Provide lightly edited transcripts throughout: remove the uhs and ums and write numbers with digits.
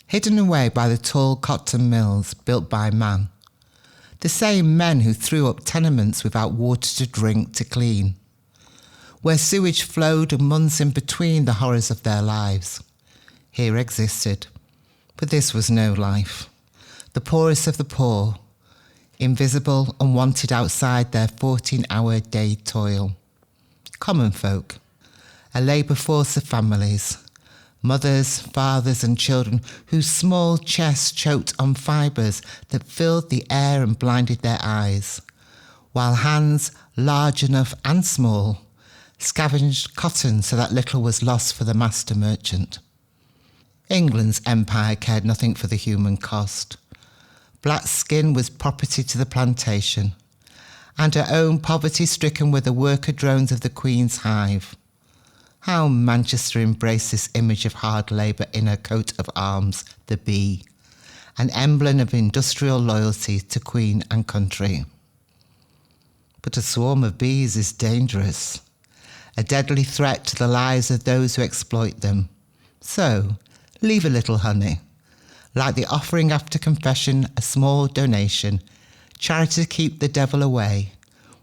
hidden away by the tall cotton mills built by man, the same men who threw up tenements without water to drink to clean, where sewage flowed months in between the horrors of their lives. Here existed, but this was no life. The poorest of the poor, invisible and wanted outside their 14-hour day toil. Common folk, a labour force of families, mothers, fathers and children whose small chests choked on fibres that filled the air and blinded their eyes, while hands, large enough and small, scavenged cotton so that little was lost for the master merchant. England's empire cared nothing for the human cost. Black skin was property to the plantation, and her own poverty-stricken were the worker drones of the Queen's hive. How Manchester embraced this image of hard labour in her coat of arms, the bee, an emblem of industrial loyalty to Queen and country. But a swarm of bees is dangerous, a deadly threat to the lives of those who exploit them. So, leave a little honey. Like the offering after confession, a small donation, charity to keep the devil away,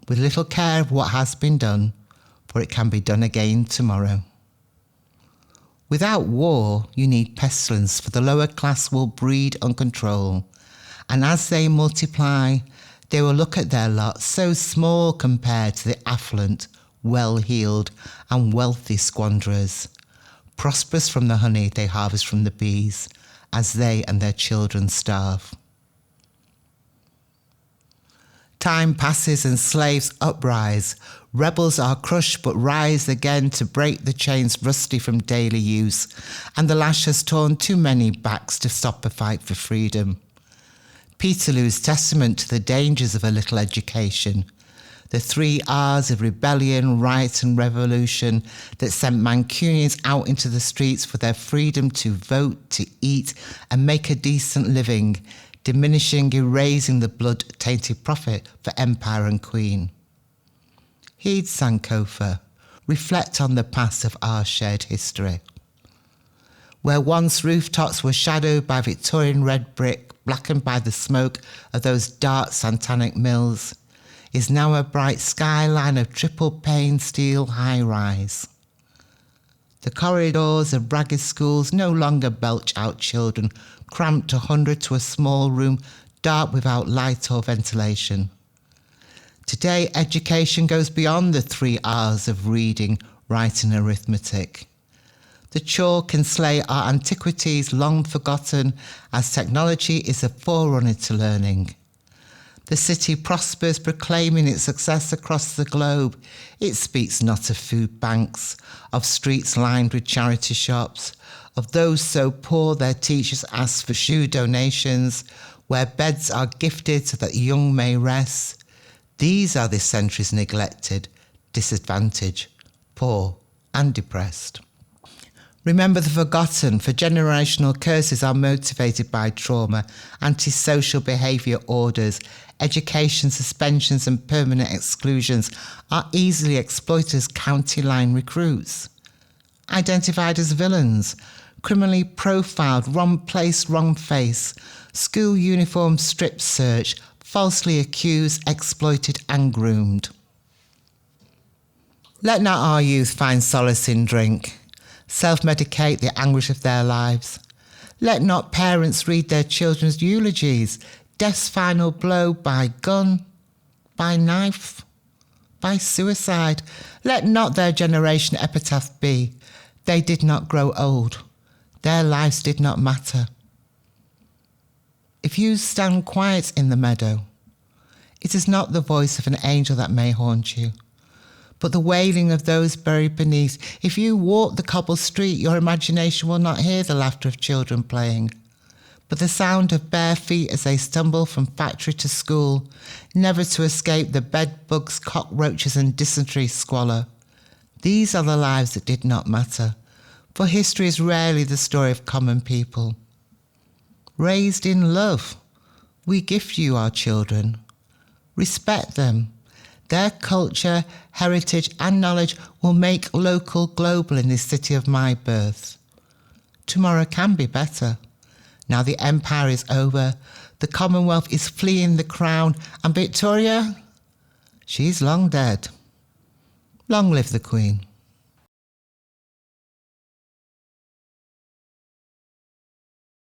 with little care of what has been done, for it can be done again tomorrow. Without war, you need pestilence, for the lower class will breed uncontrol, and as they multiply, they will look at their lot so small compared to the affluent, well-heeled and wealthy squanderers, prosperous from the honey they harvest from the bees, as they and their children starve. Time passes and slaves uprise. Rebels are crushed but rise again to break the chains rusty from daily use, and the lash has torn too many backs to stop a fight for freedom. Peterloo's testament to the dangers of a little education, the 3 R's of rebellion, riot and revolution that sent Mancunians out into the streets for their freedom to vote, to eat and make a decent living, diminishing, erasing the blood-tainted profit for empire and queen. Heed Sankofa, reflect on the past of our shared history. Where once rooftops were shadowed by Victorian red brick, blackened by the smoke of those dark satanic mills, is now a bright skyline of triple-pane steel high-rise. The corridors of ragged schools no longer belch out children, cramped 100 to a small room, dark without light or ventilation. Today, education goes beyond the 3 R's of reading, writing and arithmetic. The chalk and slate are antiquities long forgotten, as technology is a forerunner to learning. The city prospers, proclaiming its success across the globe. It speaks not of food banks, of streets lined with charity shops, of those so poor their teachers ask for shoe donations, where beds are gifted so that young may rest. These are this century's neglected, disadvantaged, poor and depressed. Remember the forgotten, for generational curses are motivated by trauma, antisocial behaviour orders, education suspensions and permanent exclusions are easily exploited as county line recruits. Identified as villains, criminally profiled, wrong place, wrong face, school uniform strip search, falsely accused, exploited and groomed. Let not our youth find solace in drink, self-medicate the anguish of their lives. Let not parents read their children's eulogies, death's final blow by gun, by knife, by suicide. Let not their generation epitaph be, they did not grow old, their lives did not matter. If you stand quiet in the meadow, it is not the voice of an angel that may haunt you, but the wailing of those buried beneath. If you walk the cobbled street, your imagination will not hear the laughter of children playing, but the sound of bare feet as they stumble from factory to school, never to escape the bed bugs, cockroaches and dysentery squalor. These are the lives that did not matter, for history is rarely the story of common people. Raised in love, we gift you our children. Respect them. Their culture, heritage and knowledge will make local global in this city of my birth. Tomorrow can be better. Now the empire is over, the Commonwealth is fleeing the crown, and Victoria, she's long dead. Long live the Queen.